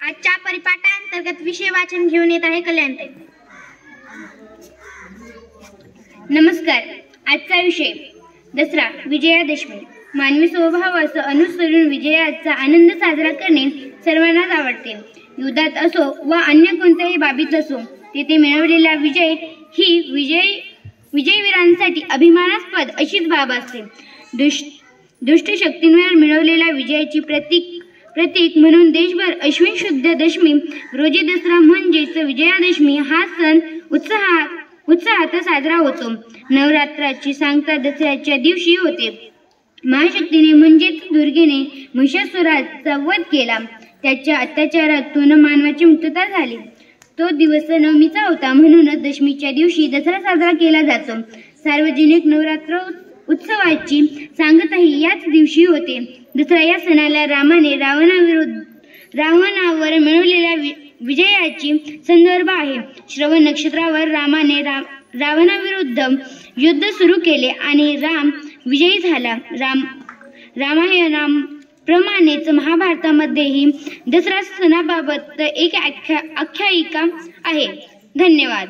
आजच्या परिपाठांतर्गत विषय वाचन घेऊन येत आहे कल्याणताई। नमस्कार। आजचा विषय दसरा विजयादशमी। मानवी स्वभावाचं अनुसरून विजयाचा आनंद साजरा करणे सर्वांनाच आवडते। युद्धात असो व अन्य कोणत्याही बाबतीत असो, तेथे मिळवलेला विजय ही विजयवीरांसाठी अभिमानास्पद अशीच बाब असते। दुष्ट शक्तींवर मिळवलेल्या विजयाची प्रतीक म्हणून देशभर अश्विन शुद्ध दशमी रोजी दसरा म्हणजेच विजयादशमी हा सण उत्साहात साजरा होतो। नवरात्राची सांगता दसऱ्याच्या दिवशी होते। महाशक्तीने म्हणजेच दुर्गेने महिषासुराचा वध केला। त्याच्या अत्याचारातून मानवाची मुक्तता झाली। तो दिवस नवमीचा होता, म्हणूनच दशमीच्या दिवशी दसरा साजरा केला जातो। सार्वजनिक नवरात्र उत्सवाची सांगताही याच दिवशी होते। दसरा या सणाला रामाने रावणावर मिळवलेल्या विजयाची संदर्भ आहे। श्रवण नक्षत्रावर रामाने रावणाविरुद्ध युद्ध सुरू केले आणि राम विजयी झाला। रामायणाप्रमाणेच महाभारतामध्येही दसरा सणाबाबत एक आख्यायिका आहे। धन्यवाद।